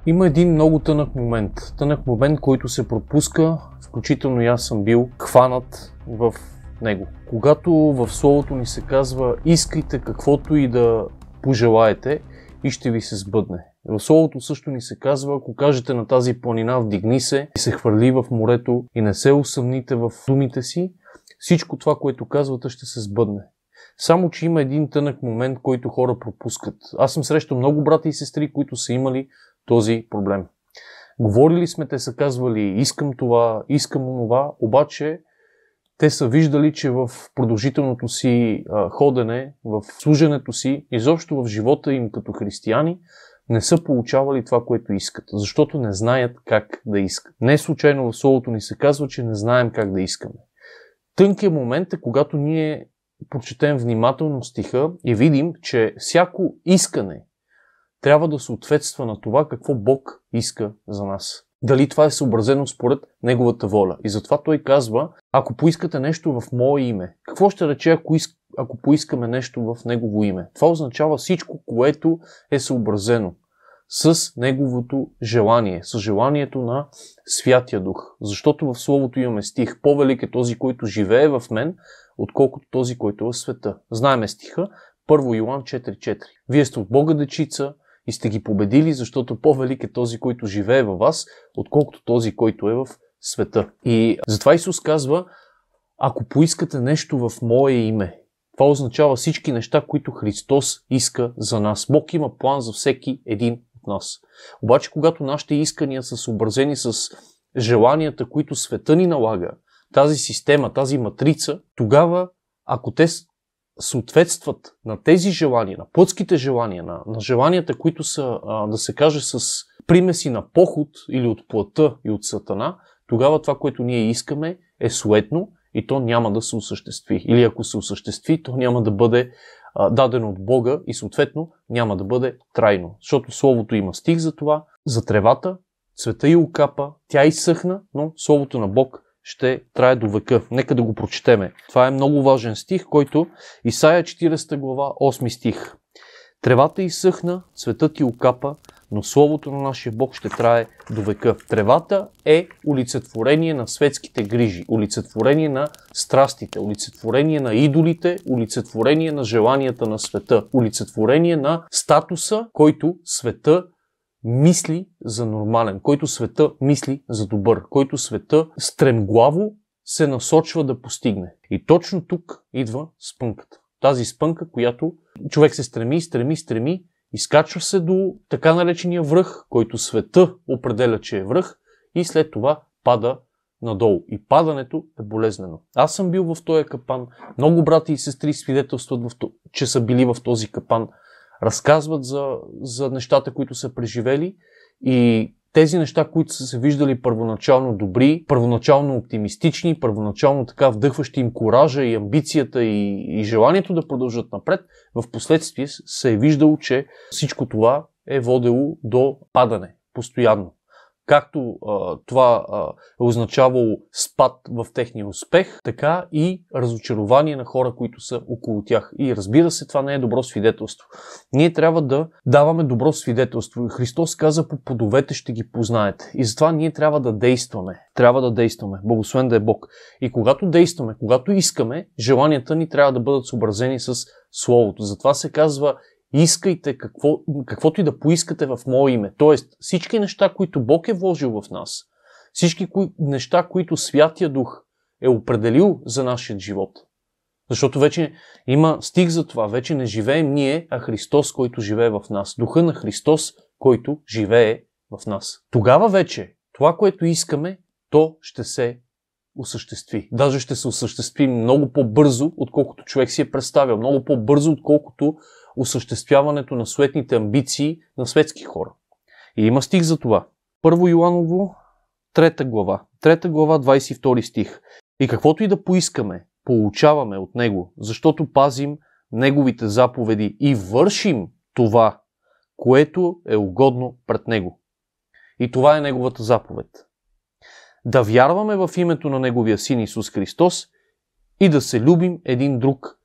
Има един много тънък момент, който се пропуска, включително и аз съм бил хванат в него. Когато в Словото ни се казва: искайте каквото и да пожелаете и ще ви се сбъдне. В Словото също ни се казва: ако кажете на тази планина вдигни се и се хвърли в морето и не се усъмните в думите си, всичко това, което казвате, ще се сбъдне. Само че има един тънък момент, който хора пропускат. Аз съм срещал много брати и сестри, които са имали този проблем. Говорили сме, те са казвали: искам това, искам онова, обаче те са виждали, че в продължителното си ходене, в служенето си, изобщо в живота им като християни, не са получавали това, което искат, защото не знаят как да искат. Не случайно в Словото ни се казва, че не знаем как да искаме. Тънкият момент е, когато ние прочетем внимателно стиха и видим, че всяко искане трябва да съответства на това какво Бог иска за нас. Дали това е съобразено според Неговата воля. И затова той казва: ако поискате нещо в Мое име. Какво ще рече, ако поискаме нещо в Негово име? Това означава всичко, което е съобразено с Неговото желание, с желанието на Святия Дух. Защото в Словото имаме стих: по-велик е този, който живее в мен, отколкото този, който е в света. Знаеме стиха, 1 Йоан 4.4. Вие сте от Бога дечица и сте ги победили, защото по-велик е този, който живее във вас, отколкото този, който е в света. И затова Исус казва: ако поискате нещо в Мое име. Това означава всички неща, които Христос иска за нас. Бог има план за всеки един от нас. Обаче, когато нашите искания са съобразени с желанията, които света ни налага, тази система, тази матрица, тогава, ако те съответстват на тези желания, на плътските желания, на желанията, които са, да се каже, с примеси на поход или от плътта и от сатана, тогава това, което ние искаме, е суетно и то няма да се осъществи. Или ако се осъществи, то няма да бъде дадено от Бога и съответно няма да бъде трайно. Защото Словото има стих за това: за тревата, цвета й окапа, тя изсъхна, но Словото на Бог ще трае до века. Нека да го прочетеме. Това е много важен стих, който Исаия 40 глава, 8 стих. Тревата изсъхна, цветът й окапа, но Словото на нашия Бог ще трае до века. Тревата е олицетворение на светските грижи, олицетворение на страстите, олицетворение на идолите, олицетворение на желанията на света, олицетворение на статуса, който света мисли за нормален, който света мисли за добър, който света стремглаво се насочва да постигне. И точно тук идва спънката. Тази спънка, която човек се стреми, изкачва се до така наречения връх, който света определя, че е връх, и след това пада надолу. И падането е болезнено. Аз съм бил в този капан. Много брати и сестри свидетелстват, че са били в този капан. Разказват за нещата, които са преживели, и тези неща, които са се виждали първоначално добри, първоначално оптимистични, първоначално така вдъхващи им коража и амбицията и желанието да продължат напред, в последствие се е виждало, че всичко това е водело до падане постоянно. Както това е означавало спад в техния успех, така и разочарование на хора, които са около тях. И разбира се, това не е добро свидетелство. Ние трябва да даваме добро свидетелство. Христос каза: по плодовете ще ги познаете. И затова ние трябва да действаме. Благословен да е Бог. И когато действаме, когато искаме, желанията ни трябва да бъдат съобразени с Словото. Затова се казва: искайте каквото и да поискате в Мое име. Тоест, всички неща, които Бог е вложил в нас, всички неща, които Святия Дух е определил за нашия живот. Защото вече има стих за това. Вече не живеем ние, а Христос, който живее в нас. Духа на Христос, който живее в нас. Тогава вече това, което искаме, то ще се осъществи. Даже ще се осъществи много по-бързо, отколкото човек си е представил. Много по-бързо, отколкото осъществяването на суетните амбиции на светски хора. И има стих за това. 1 Йоаново, 3 глава, 22 стих. И каквото и да поискаме, получаваме от Него, защото пазим Неговите заповеди и вършим това, което е угодно пред Него. И това е Неговата заповед. Да вярваме в името на Неговия Син Исус Христос и да се любим един друг,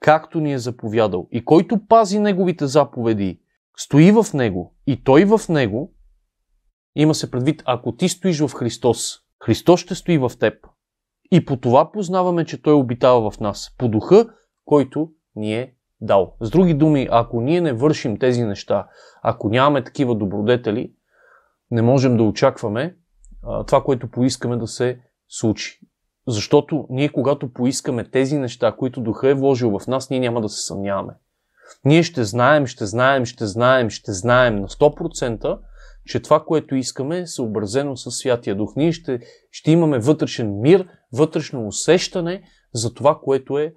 както ни е заповядал. И който пази Неговите заповеди, стои в Него и Той в Него, Има се предвид, ако ти стоиш в Христос, Христос ще стои в теб. И по това познаваме, че Той обитава в нас. По духа, който ни е дал. С други думи, ако ние не вършим тези неща, ако нямаме такива добродетели, не можем да очакваме това, което поискаме да се случи. Защото ние, когато поискаме тези неща, които Духа е вложил в нас, ние няма да се съмняваме. Ние ще знаем на 100%, че това, което искаме, е съобразено със Святия Дух. Ние ще имаме вътрешен мир, вътрешно усещане за това, което е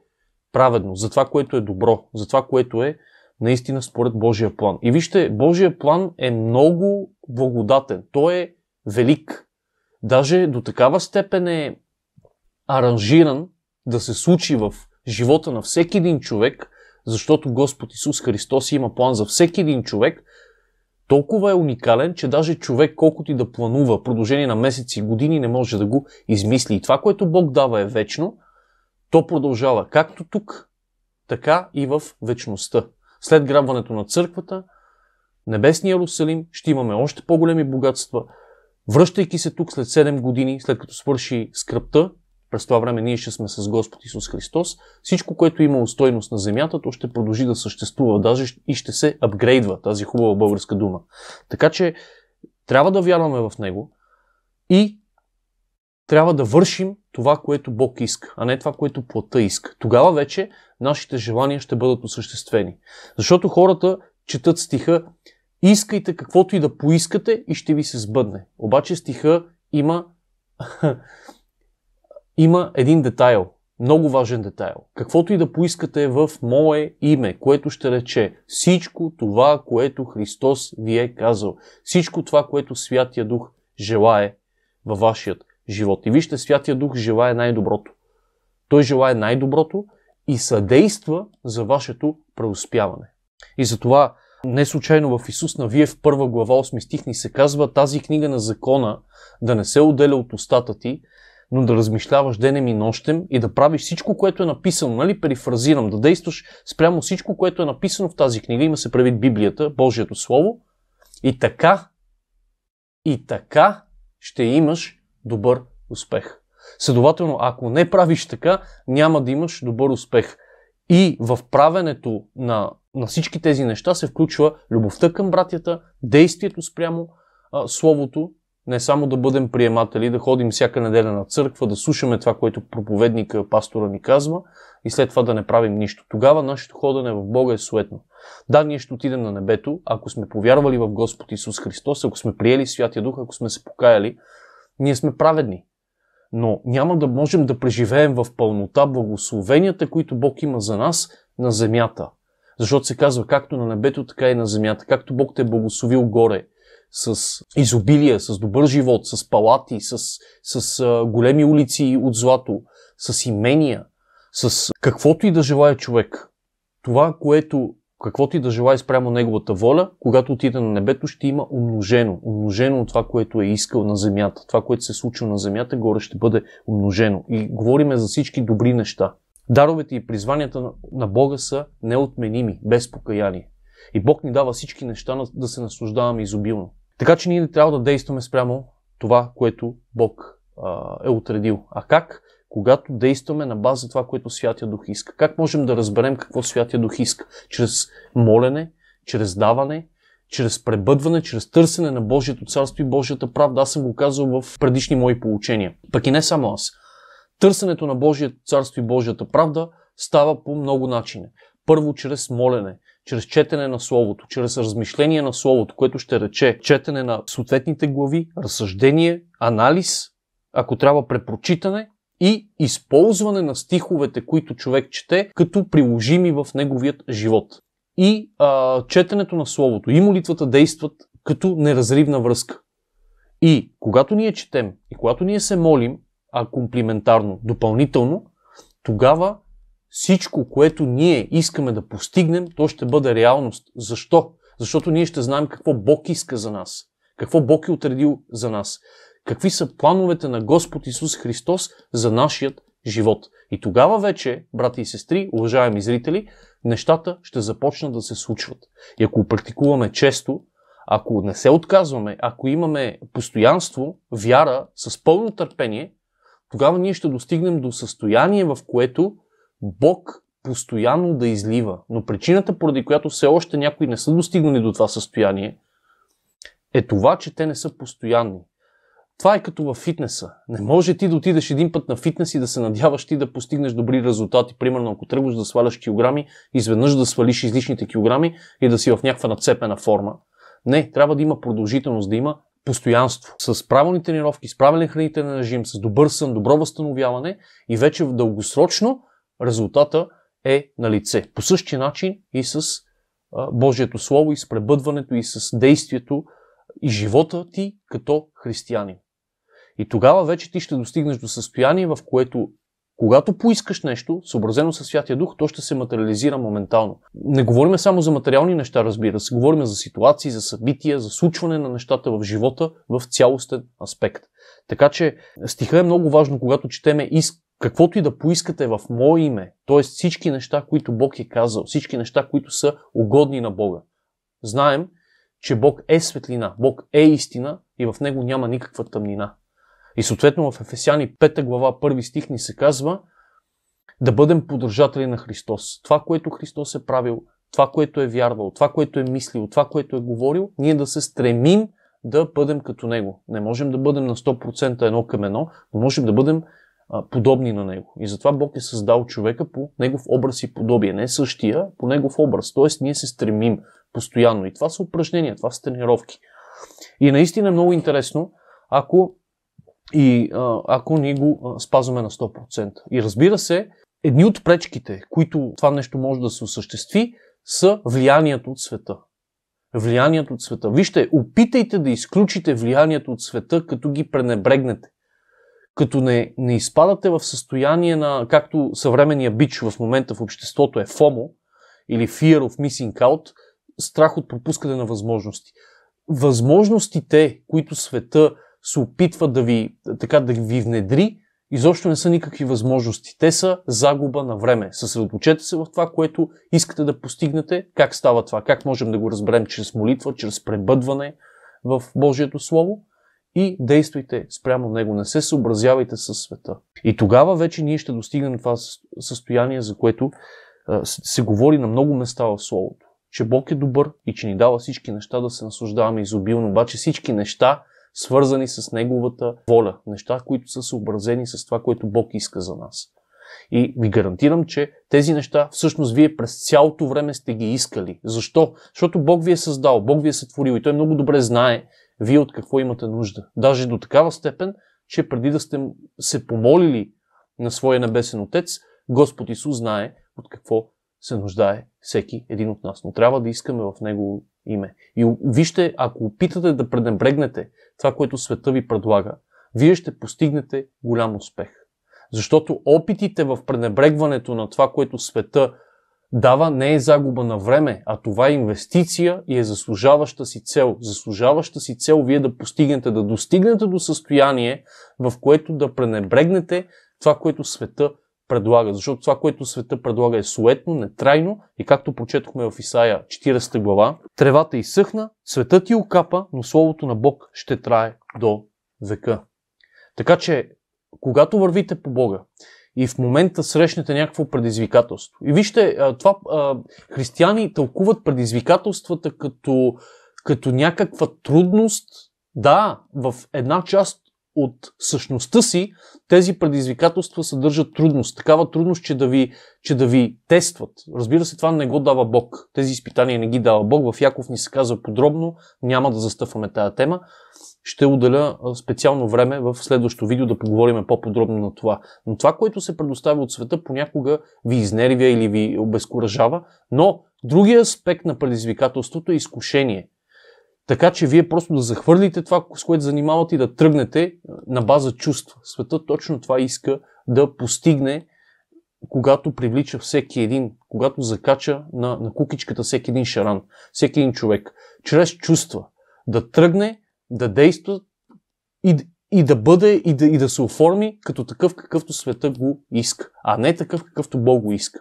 праведно, за това, което е добро, за това, което е наистина според Божия план. И вижте, Божия план е много благодатен. Той е велик. Даже до такава степен е аранжиран да се случи в живота на всеки един човек, защото Господ Исус Христос има план за всеки един човек, толкова е уникален, че даже човек, колкото и да планува в продължение на месеци и години, не може да го измисли. И това, което Бог дава, е вечно. То продължава както тук, така и в вечността. След грабването на църквата, небесния Иерусалим, ще имаме още по-големи богатства. Връщайки се тук след 7 години, след като свърши скръбта, през това време ние ще сме с Господ Исус Христос, всичко, което има стойност на земята, то ще продължи да съществува, даже и ще се апгрейдва, тази хубава българска дума. Така че трябва да вярваме в Него и трябва да вършим това, което Бог иска, а не това, което плътта иска. Тогава вече нашите желания ще бъдат осъществени. Защото хората четат стиха: искайте каквото и да поискате и ще ви се сбъдне. Обаче стиха има един детайл, много важен детайл. Каквото и да поискате в мое име, което ще рече всичко това, което Христос ви е казал. Всичко това, което Святия Дух желае във вашият живот. И вижте, Святия Дух желае най-доброто. Той желае най-доброто и съдейства за вашето преуспяване. И затова не случайно в Исус Навиев 1 глава 8 стих ни се казва: тази книга на закона да не се отделя от устата ти, но да размишляваш денем и нощем и да правиш всичко, което е написано, нали, перифразирам, да действаш спрямо всичко, което е написано в тази книга, има се предвид Библията, Божието Слово, и така ще имаш добър успех. Следователно, ако не правиш така, няма да имаш добър успех. И в правенето на всички тези неща се включва любовта към братята, действието спрямо Словото, не само да бъдем приематели, да ходим всяка неделя на църква, да слушаме това, което проповедника, пастора ни казва и след това да не правим нищо. Тогава нашето ходене в Бога е суетно. Да, ние ще отидем на небето, ако сме повярвали в Господ Исус Христос, ако сме приели Святия Дух, ако сме се покаяли, ние сме праведни. Но няма да можем да преживеем в пълнота благословенията, които Бог има за нас на земята. Защото се казва както на небето, така и на земята. Както Бог те е благословил горе с изобилие, с добър живот, с палати, с големи улици от злато, с имения, с каквото и да желае човек. Това, каквото и да желае спрямо неговата воля, когато отиде на небето, ще има умножено от това, което е искал на земята. Това, което се е случило на земята, горе ще бъде умножено. И говориме за всички добри неща. Даровете и призванията на Бога са неотменими, без покаяние. И Бог ни дава всички неща да се наслаждаваме изобилно. Така че ние не трябва да действаме спрямо това, което Бог е отредил. А как? Когато действаме на база това, което Святия Дух иска. Как можем да разберем какво Святия Дух иска? Чрез молене, чрез даване, чрез пребъдване, чрез търсене на Божието царство и Божията правда. Аз съм го казал в предишни мои поучения. Пък и не само аз. Търсенето на Божието царство и Божията правда става по много начини. Първо чрез молене, чрез четене на Словото, чрез размишление на Словото, което ще рече четене на съответните глави, разсъждение, анализ, ако трябва препрочитане и използване на стиховете, които човек чете, като приложими в неговият живот. И четенето на Словото и молитвата действат като неразривна връзка. И когато ние четем и когато ние се молим, комплиментарно, допълнително, тогава всичко, което ние искаме да постигнем, то ще бъде реалност. Защо? Защото ние ще знаем какво Бог иска за нас. Какво Бог е отредил за нас. Какви са плановете на Господ Исус Христос за нашият живот. И тогава вече, брати и сестри, уважаеми зрители, нещата ще започнат да се случват. И ако практикуваме често, Ако не се отказваме, ако имаме постоянство, вяра, с пълно търпение, тогава ние ще достигнем до състояние, в което Бог постоянно да излива. Но причината, поради която все още някои не са достигнали до това състояние, е това, че те не са постоянни. Това е като във фитнеса. Не може ти да отидеш един път на фитнес и да се надяваш ти да постигнеш добри резултати. Примерно, ако тръгваш да сваляш килограми, изведнъж да свалиш излишните килограми и да си в някаква нацепена форма. Не, трябва да има продължителност, да има постоянство. С правилни тренировки, с правилен хранителен режим, с добър сън, добро възстановяване и вече в дългосрочно резултата е на лице. По същия начин и с Божието Слово, и с пребъдването, и с действието и живота ти като християнин. И тогава вече ти ще достигнеш до състояние, в което когато поискаш нещо, съобразено със Святия Дух, то ще се материализира моментално. Не говорим само за материални неща, разбира се. Говорим за ситуации, за събития, за случване на нещата в живота в цялостен аспект. Така че стиха е много важно, когато четеме каквото и да поискате в мое име, т.е. всички неща, които Бог е казал, всички неща, които са угодни на Бога. Знаем, че Бог е светлина, Бог е истина и в него няма никаква тъмнина. И съответно в Ефесяни 5 глава 1 стих ни се казва да бъдем поддържатели на Христос. Това, което Христос е правил, това, което е вярвал, това, което е мислил, това, което е говорил, ние да се стремим да бъдем като Него. Не можем да бъдем на 100% едно към едно, но можем да бъдем подобни на Него. И затова Бог е създал човека по Негов образ и подобие. Не същия, по Негов образ. Тоест ние се стремим постоянно. И това са упражнения, това са тренировки. И наистина е много интересно, ако ние го спазваме на 100%. И разбира се, едни от пречките, които това нещо може да се осъществи, са влиянието от света. Влиянието от света. Вижте, опитайте да изключите влиянието от света, като ги пренебрегнете. Като не изпадате в състояние на, както съвременния бич в момента в обществото е FOMO, или Fear of Missing Out, страх от пропускане на възможности. Възможностите, които света се опитва да ви внедри, изобщо не са никакви възможности. Те са загуба на време. Съсредоточете се в това, което искате да постигнете. Как става това? Как можем да го разберем? Чрез молитва, чрез пребъдване в Божието Слово и действайте спрямо него. Не се съобразявайте със света. И тогава вече ние ще достигнем това състояние, за което се говори на много места в Словото. Че Бог е добър и че ни дава всички неща да се наслаждаваме изобилно. Обаче всички неща, свързани с Неговата воля. Неща, които са съобразени с това, което Бог иска за нас. И ви гарантирам, че тези неща всъщност вие през цялото време сте ги искали. Защо? Защото Бог ви е създал, Бог ви е сътворил и Той много добре знае вие от какво имате нужда. Даже до такава степен, че преди да сте се помолили на своя небесен Отец, Господ Исус знае от какво се нуждае всеки един от нас. Но трябва да искаме в Него име. И вижте, ако опитате да пренебрегнете това, което света ви предлага, вие ще постигнете голям успех. Защото опитите в пренебрегването на това, което света дава, не е загуба на време, а това е инвестиция и е заслужаваща си цел. Заслужаваща си цел вие да достигнете до състояние, в което да пренебрегнете това, което света предлага. Защото това, което света предлага е суетно, нетрайно и както прочетохме в Исаия 40 глава, тревата изсъхна, цветът ти окапа, но словото на Бог ще трае до века. Така че, когато вървите по Бога и в момента срещнете някакво предизвикателство. И вижте, християни тълкуват предизвикателствата като някаква трудност. Да, в една част от същността си тези предизвикателства съдържат трудност. Такава трудност, че да ви тестват. Разбира се, това не го дава Бог. Тези изпитания не ги дава Бог. В Яков ни се казва подробно. Няма да застъпваме тая тема. Ще отделя специално време в следващото видео да поговорим по-подробно на това. Но това, което се предоставя от света, понякога ви изнервя или ви обезкуражава. Но другия аспект на предизвикателството е изкушение. Така че вие просто да захвърлите това, с което занимавате и да тръгнете на база чувства. Светът точно това иска да постигне, когато привлича всеки един, когато закача на кукичката всеки един шаран, всеки един човек. Чрез чувства да тръгне, да действа и да бъде и да се оформи като такъв, какъвто света го иска, а не такъв, какъвто Бог го иска.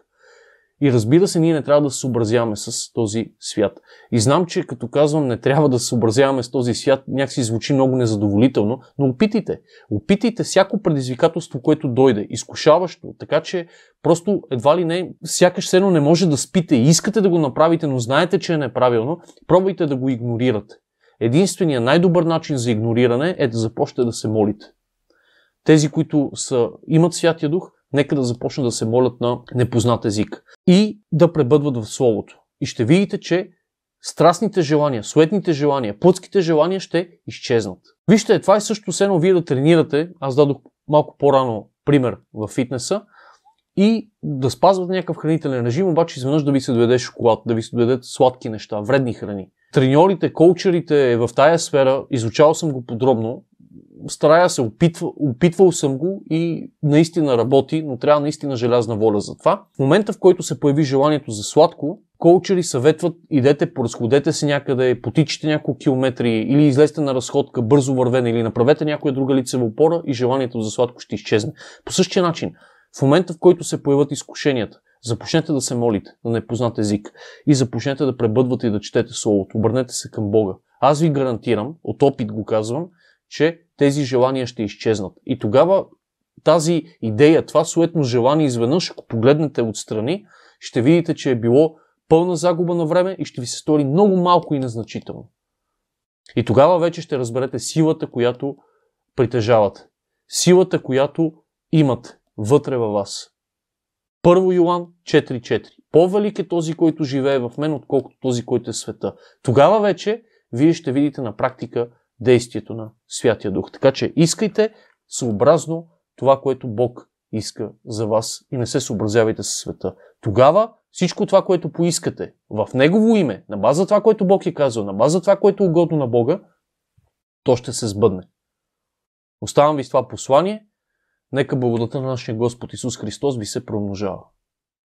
И разбира се, ние не трябва да се съобразяваме с този свят. И знам, че като казвам не трябва да се съобразяваме с този свят, някакси звучи много незадоволително, но опитайте. Опитайте всяко предизвикателство, което дойде, изкушаващо, така че просто едва ли не, сякаш все едно не може да спите и искате да го направите, но знаете, че е неправилно, пробвайте да го игнорирате. Единственият най-добър начин за игнориране е да започнете да се молите. Тези, които имат Святия Дух, нека да започнат да се молят на непознат език и да пребъдват в Словото. И ще видите, че страстните желания, суетните желания, плътските желания ще изчезнат. Вижте, това е също сено вие да тренирате. Аз дадох малко по-рано пример в фитнеса и да спазвате някакъв хранителен режим, обаче изведнъж да ви се доведе шоколад, да ви се доведат сладки неща, вредни храни. Треньорите, коучерите в тая сфера, изучавал съм го подробно, старая се, опитвал съм го и наистина работи, но трябва наистина желязна воля за това. В момента, в който се появи желанието за сладко, коучери съветват, идете, поразходете се някъде, потичите няколко километри или излезте на разходка, бързо вървене или направете някоя друга лицева опора и желанието за сладко ще изчезне. По същия начин, в момента, в който се появят изкушенията, започнете да се молите на непознат език и започнете да пребъдвате и да четете Словото. Обърнете се към Бога. Аз ви гарантирам, от опит го казвам, че тези желания ще изчезнат. И тогава тази идея, това суетно желание изведнъж, ако погледнете отстрани, ще видите, че е било пълна загуба на време и ще ви се стори много малко и незначително. И тогава вече ще разберете силата, която притежавате. Силата, която имате вътре във вас. 1 Йоан 4.4. По-велик е този, който живее в мен, отколкото този, който е в света. Тогава вече вие ще видите на практика действието на Святия Дух. Така че искайте съобразно това, което Бог иска за вас и не се съобразявайте със света. Тогава всичко това, което поискате в Негово име, на база това, което Бог е казал, на база това, което е угодно на Бога, то ще се сбъдне. Оставам ви с това послание. Нека благодата на нашия Господ Исус Христос ви се промножава.